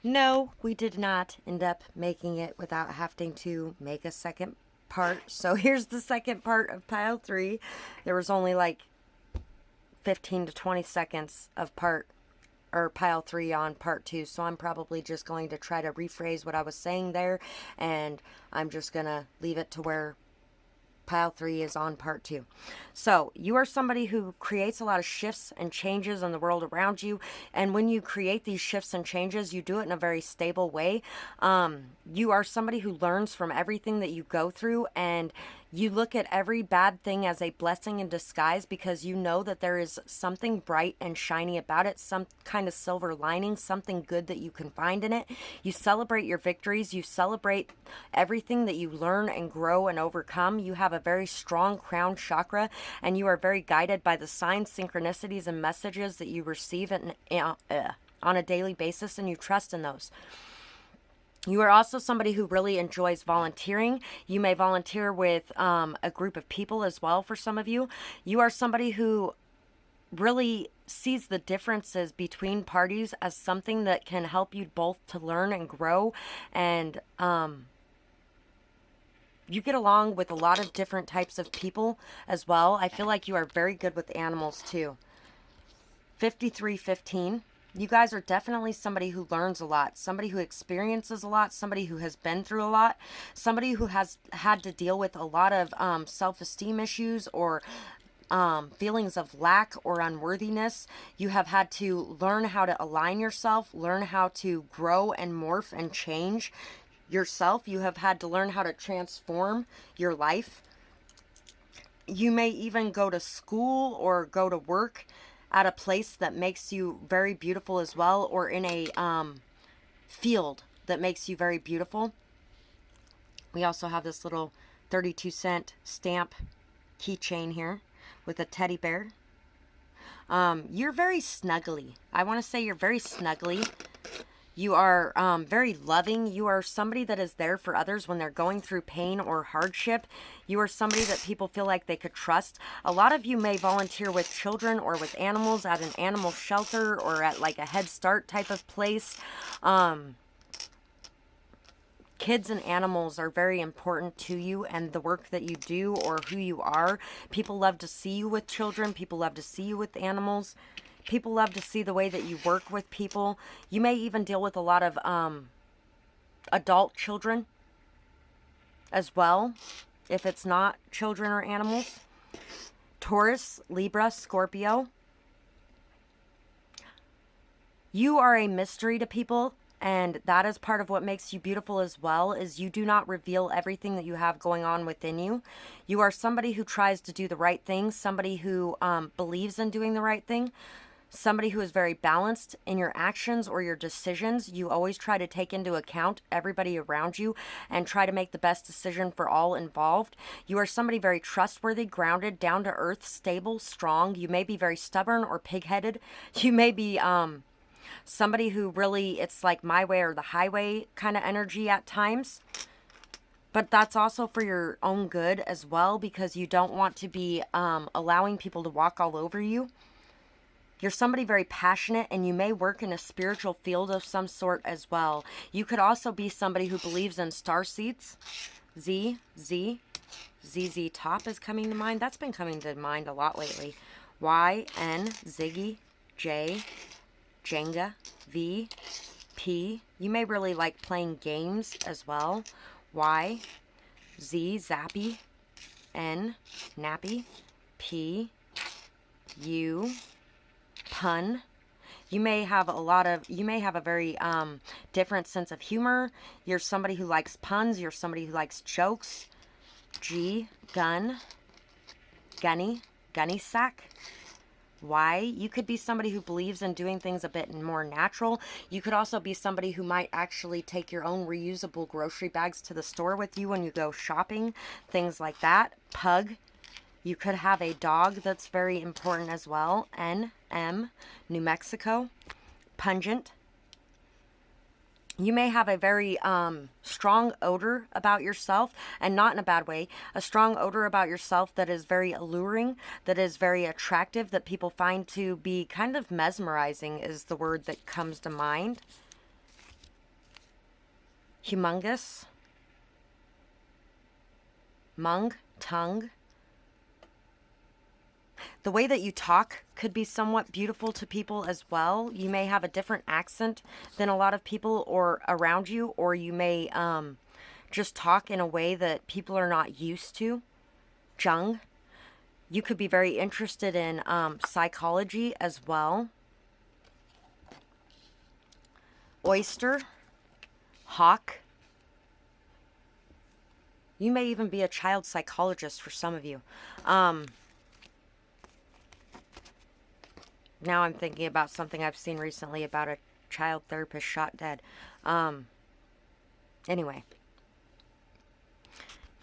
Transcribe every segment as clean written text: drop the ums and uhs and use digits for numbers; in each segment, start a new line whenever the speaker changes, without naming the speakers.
No, we did not end up making it without having to make a second part. So here's the second part of pile 3. There was only like 15 to 20 seconds of part or pile 3 on part 2, so I'm probably just going to try to rephrase what I was saying there, and I'm just gonna leave it to where pile 3 is on part 2. So you are somebody who creates a lot of shifts and changes in the world around you, and when you create these shifts and changes, you do it in a very stable way. You are somebody who learns from everything that you go through, and you look at every bad thing as a blessing in disguise because you know that there is something bright and shiny about it, some kind of silver lining, something good that you can find in it. You celebrate your victories, you celebrate everything that you learn and grow and overcome. You have a very strong crown chakra, and you are very guided by the signs, synchronicities, and messages that you receive on a daily basis, and you trust in those. You are also somebody who really enjoys volunteering. You may volunteer with a group of people as well for some of you. You are somebody who really sees the differences between parties as something that can help you both to learn and grow. And you get along with a lot of different types of people as well. I feel like you are very good with animals too. 5315. You guys are definitely somebody who learns a lot, somebody who experiences a lot, somebody who has been through a lot, somebody who has had to deal with a lot of self-esteem issues or feelings of lack or unworthiness. You have had to learn how to align yourself, learn how to grow and morph and change yourself. You have had to learn how to transform your life. You may even go to school or go to work at a place that makes you very beautiful as well, or in a field that makes you very beautiful. We also have this little 32-cent stamp keychain here with a teddy bear. You're very snuggly. I want to say you're very snuggly. You are very loving. You are somebody that is there for others when they're going through pain or hardship. You are somebody that people feel like they could trust. A lot of you may volunteer with children or with animals at an animal shelter or at like a Head Start type of place. Kids and animals are very important to you and the work that you do or who you are. People love to see you with children. People love to see you with animals. People love to see the way that you work with people. You may even deal with a lot of adult children as well, if it's not children or animals. Taurus, Libra, Scorpio. You are a mystery to people, and that is part of what makes you beautiful as well, is you do not reveal everything that you have going on within you. You are somebody who tries to do the right thing, somebody who believes in doing the right thing, somebody who is very balanced in your actions or your decisions. You always try to take into account everybody around you and try to make the best decision for all involved. You are somebody very trustworthy, grounded, down to earth, stable, strong. You may be very stubborn or pig-headed. You may be somebody who really, it's like my way or the highway kind of energy at times. But that's also for your own good as well, because you don't want to be allowing people to walk all over you. You're somebody very passionate, and you may work in a spiritual field of some sort as well. You could also be somebody who believes in star seeds. ZZ Top is coming to mind. That's been coming to mind a lot lately. YN, Ziggy, J, Jenga, V, P. You may really like playing games as well. Y, Z, Zappy, N, Nappy, P, U, Pun. You may have a very different sense of humor. You're somebody who likes puns. You're somebody who likes jokes. G, Gun, Gunny, Gunny Sack. Y, you could be somebody who believes in doing things a bit more natural. You could also be somebody who might actually take your own reusable grocery bags to the store with you when you go shopping, things like that. Pug. You could have a dog that's very important as well. NM, New Mexico. Pungent. You may have a very strong odor about yourself, and not in a bad way. A strong odor about yourself that is very alluring, that is very attractive, that people find to be kind of mesmerizing is the word that comes to mind. humongous, mung, tongue. The way that you talk could be somewhat beautiful to people as well. You may have a different accent than a lot of people or around you, or you may just talk in a way that people are not used to. Jung. You could be very interested in psychology as well. Oyster. Hawk. You may even be a child psychologist for some of you. Now I'm thinking about something I've seen recently about a child therapist shot dead. Anyway.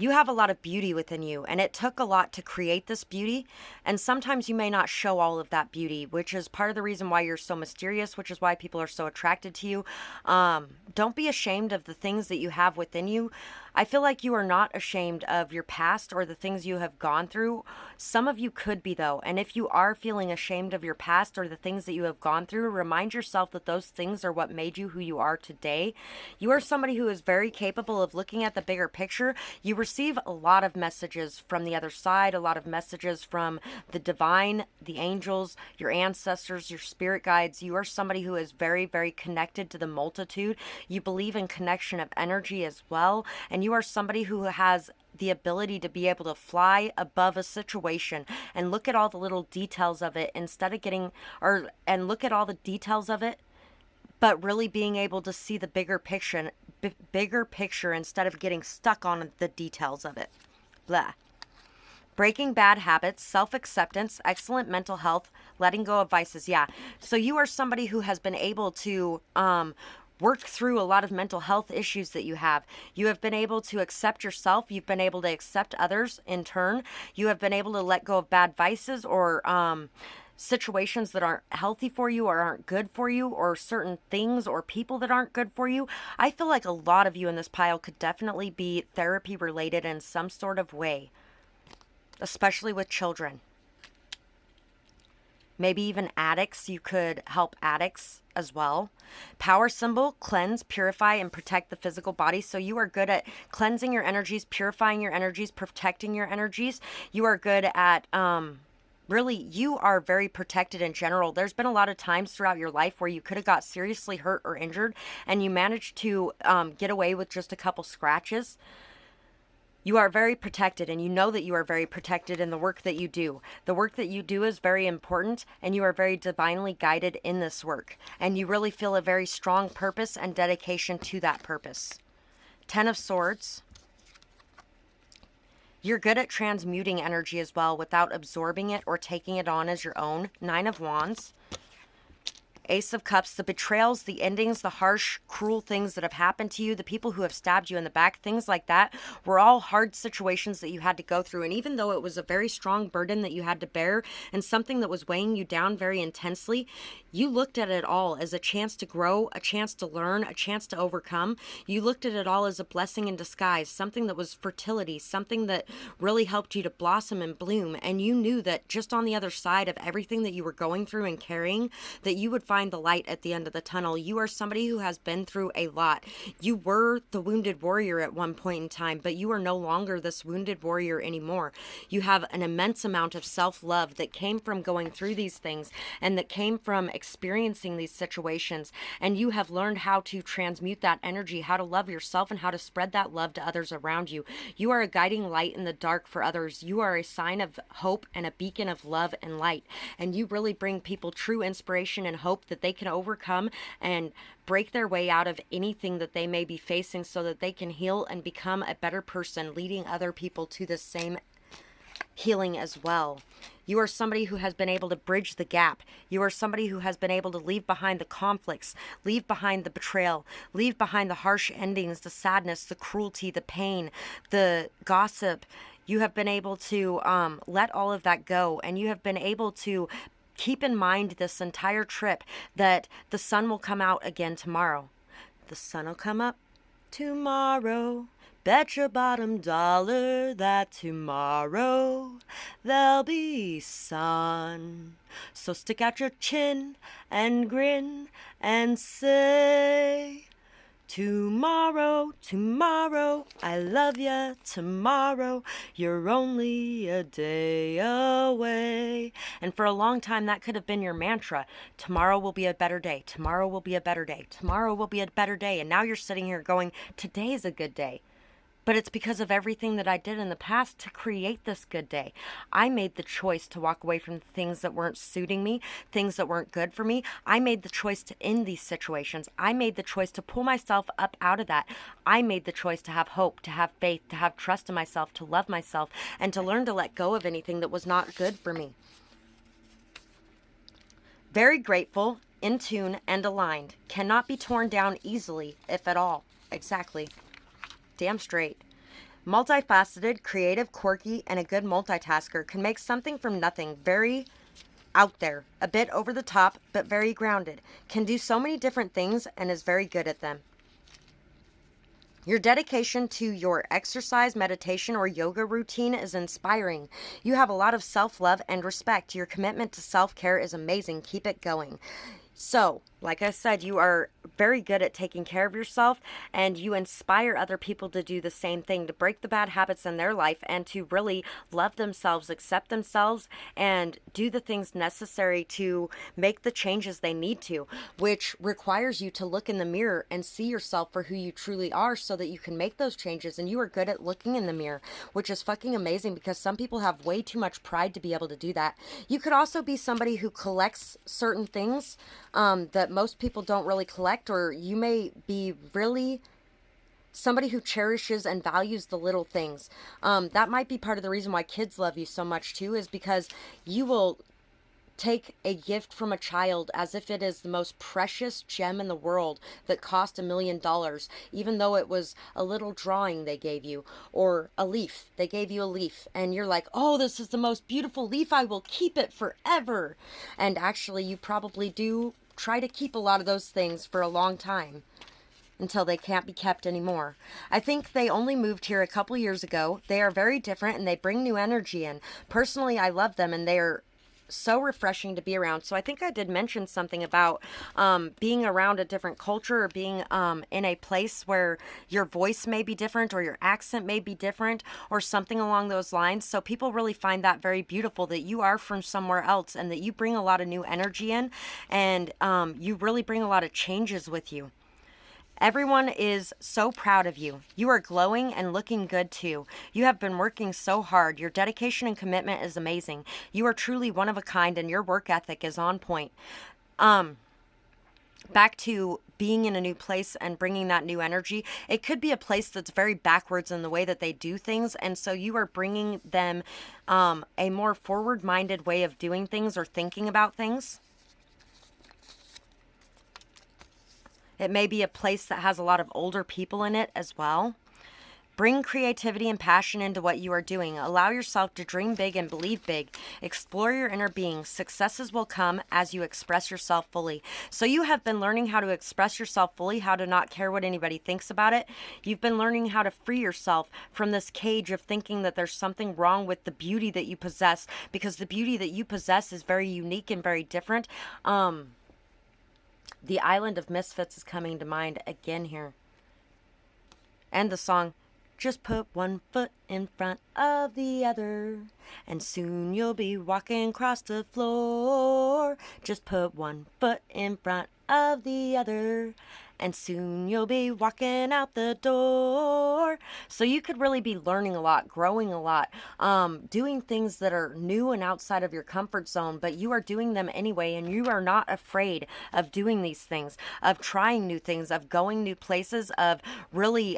You have a lot of beauty within you, and it took a lot to create this beauty, and sometimes you may not show all of that beauty, which is part of the reason why you're so mysterious, which is why people are so attracted to you. Don't be ashamed of the things that you have within you. I feel like you are not ashamed of your past or the things you have gone through. Some of you could be, though, and if you are feeling ashamed of your past or the things that you have gone through, remind yourself that those things are what made you who you are today. You are somebody who is very capable of looking at the bigger picture. You receive a lot of messages from the other side, a lot of messages from the divine, the angels, your ancestors, your spirit guides. You are somebody who is very, very connected to the multitude. You believe in connection of energy as well, and you are somebody who has the ability to be able to fly above a situation and look at all the little details of it instead of look at all the details of it, but really being able to see the bigger picture instead of getting stuck on the details of it. Blah. Breaking bad habits, self-acceptance, excellent mental health, letting go of vices. Yeah. So you are somebody who has been able to work through a lot of mental health issues that you have. You have been able to accept yourself. You've been able to accept others in turn. You have been able to let go of bad vices or situations that aren't healthy for you or aren't good for you, or certain things or people that aren't good for you. I feel like a lot of you in this pile could definitely be therapy related in some sort of way, especially with children. Maybe even addicts. You could help addicts as well. Power symbol, cleanse, purify, and protect the physical body. So you are good at cleansing your energies, purifying your energies, protecting your energies. You are good at really, you are very protected in general. There's been a lot of times throughout your life where you could have got seriously hurt or injured, and you managed to get away with just a couple scratches. You are very protected, and you know that you are very protected in the work that you do. The work that you do is very important, and you are very divinely guided in this work. And you really feel a very strong purpose and dedication to that purpose. 10 of Swords. You're good at transmuting energy as well without absorbing it or taking it on as your own. 9 of Wands. Ace of Cups, the betrayals, the endings, the harsh, cruel things that have happened to you, the people who have stabbed you in the back, things like that, were all hard situations that you had to go through. And even though it was a very strong burden that you had to bear and something that was weighing you down very intensely, you looked at it all as a chance to grow, a chance to learn, a chance to overcome. You looked at it all as a blessing in disguise, something that was fertility, something that really helped you to blossom and bloom. And you knew that just on the other side of everything that you were going through and carrying, that you would find the light at the end of the tunnel. You are somebody who has been through a lot. You were the wounded warrior at one point in time, but you are no longer this wounded warrior anymore. You have an immense amount of self-love that came from going through these things and that came from experiencing these situations, and you have learned how to transmute that energy, how to love yourself, and how to spread that love to others around you. You are a guiding light in the dark for others. You are a sign of hope and a beacon of love and light, and you really bring people true inspiration and hope that they can overcome and break their way out of anything that they may be facing so that they can heal and become a better person, leading other people to the same healing as well. You are somebody who has been able to bridge the gap. You are somebody who has been able to leave behind the conflicts, leave behind the betrayal, leave behind the harsh endings, the sadness, the cruelty, the pain, the gossip. You have been able to let all of that go, and you have been able to keep in mind this entire trip that the sun will come out again tomorrow. The sun will come up tomorrow. Bet your bottom dollar that tomorrow there'll be sun. So stick out your chin and grin and say, Tomorrow, tomorrow, I love ya. Tomorrow, you're only a day away. And for a long time, that could have been your mantra. Tomorrow will be a better day. Tomorrow will be a better day. Tomorrow will be a better day. And now you're sitting here going, today is a good day. But it's because of everything that I did in the past to create this good day. I made the choice to walk away from the things that weren't suiting me, things that weren't good for me. I made the choice to end these situations. I made the choice to pull myself up out of that. I made the choice to have hope, to have faith, to have trust in myself, to love myself, and to learn to let go of anything that was not good for me. Very grateful, in tune, and aligned. Cannot be torn down easily, if at all. Exactly. Damn straight. Multifaceted, creative, quirky, and a good multitasker can make something from nothing. Very out there, a bit over the top, but very grounded. Can do so many different things and is very good at them. Your dedication to your exercise, meditation, or yoga routine is inspiring. You have a lot of self-love and respect. Your commitment to self-care is amazing. Keep it going. So, like I said, you are very good at taking care of yourself, and you inspire other people to do the same thing, to break the bad habits in their life and to really love themselves, accept themselves, and do the things necessary to make the changes they need to, which requires you to look in the mirror and see yourself for who you truly are so that you can make those changes. And you are good at looking in the mirror, which is fucking amazing because some people have way too much pride to be able to do that. You could also be somebody who collects certain things that most people don't really collect, or you may be really somebody who cherishes and values the little things. That might be part of the reason why kids love you so much too, is because you will take a gift from a child as if it is the most precious gem in the world that cost $1 million, even though it was a little drawing they gave you, or a leaf. They gave you a leaf and you're like, oh, this is the most beautiful leaf. I will keep it forever. And actually you probably do try to keep a lot of those things for a long time until they can't be kept anymore. I think they only moved here a couple years ago. They are very different and they bring new energy in. Personally, I love them and they are so refreshing to be around. So I think I did mention something about being around a different culture, or being in a place where your voice may be different or your accent may be different or something along those lines. So people really find that very beautiful, that you are from somewhere else and that you bring a lot of new energy in, and you really bring a lot of changes with you. Everyone is so proud of you. You are glowing and looking good too. You have been working so hard. Your dedication and commitment is amazing. You are truly one of a kind and your work ethic is on point. Back to being in a new place and bringing that new energy. It could be a place that's very backwards in the way that they do things. And so you are bringing them a more forward-minded way of doing things or thinking about things. It may be a place that has a lot of older people in it as well. Bring creativity and passion into what you are doing. Allow yourself to dream big and believe big. Explore your inner being. Successes will come as you express yourself fully. So you have been learning how to express yourself fully, how to not care what anybody thinks about it. You've been learning how to free yourself from this cage of thinking that there's something wrong with the beauty that you possess, because the beauty that you possess is very unique and very different. The Island of Misfits is coming to mind again here. And the song, just put one foot in front of the other, and soon you'll be walking across the floor. Just put one foot in front of the other, and soon you'll be walking out the door. So you could really be learning a lot, growing a lot, doing things that are new and outside of your comfort zone, but you are doing them anyway, and you are not afraid of doing these things, of trying new things, of going new places, of really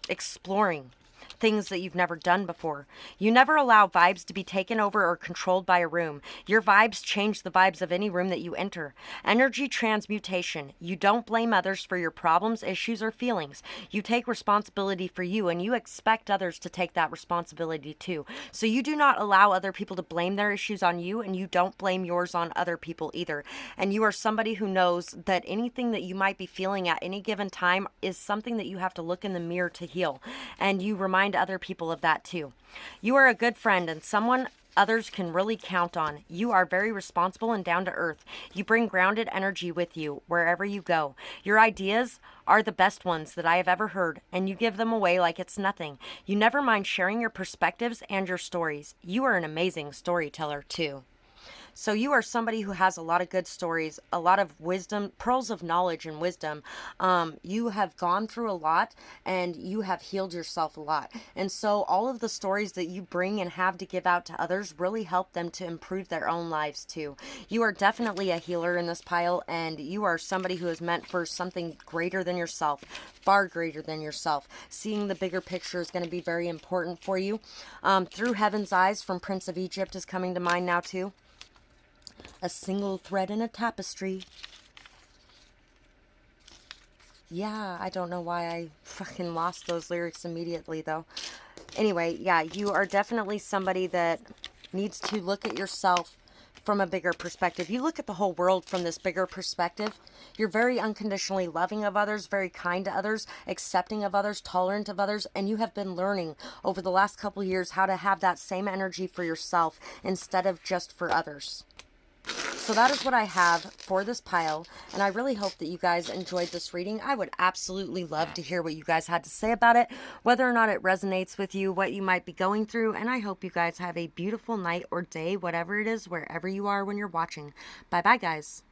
exploring things that you've never done before. You never allow vibes to be taken over or controlled by a room. Your vibes change the vibes of any room that you enter. Energy transmutation. You don't blame others for your problems, issues, or feelings. You take responsibility for you, and you expect others to take that responsibility too. So you do not allow other people to blame their issues on you, and you don't blame yours on other people either. And you are somebody who knows that anything that you might be feeling at any given time is something that you have to look in the mirror to heal. And you remind other people of that too. You are a good friend and someone others can really count on. You are very responsible and down to earth. You bring grounded energy with you wherever you go. Your ideas are the best ones that I have ever heard, and you give them away like it's nothing. You never mind sharing your perspectives and your stories. You are an amazing storyteller, too. So you are somebody who has a lot of good stories, a lot of wisdom, pearls of knowledge and wisdom. You have gone through a lot and you have healed yourself a lot. And so all of the stories that you bring and have to give out to others really help them to improve their own lives too. You are definitely a healer in this pile, and you are somebody who is meant for something greater than yourself, far greater than yourself. Seeing the bigger picture is going to be very important for you. Through Heaven's Eyes from Prince of Egypt is coming to mind now too. A single thread in a tapestry. Yeah, I don't know why I fucking lost those lyrics immediately though. Anyway, yeah, you are definitely somebody that needs to look at yourself from a bigger perspective. You look at the whole world from this bigger perspective. You're very unconditionally loving of others, very kind to others, accepting of others, tolerant of others, and you have been learning over the last couple years how to have that same energy for yourself instead of just for others. So that is what I have for this pile, and I really hope that you guys enjoyed this reading. I would absolutely love to hear what you guys had to say about it, whether or not it resonates with you, what you might be going through, and I hope you guys have a beautiful night or day, whatever it is, wherever you are when you're watching. Bye-bye, guys.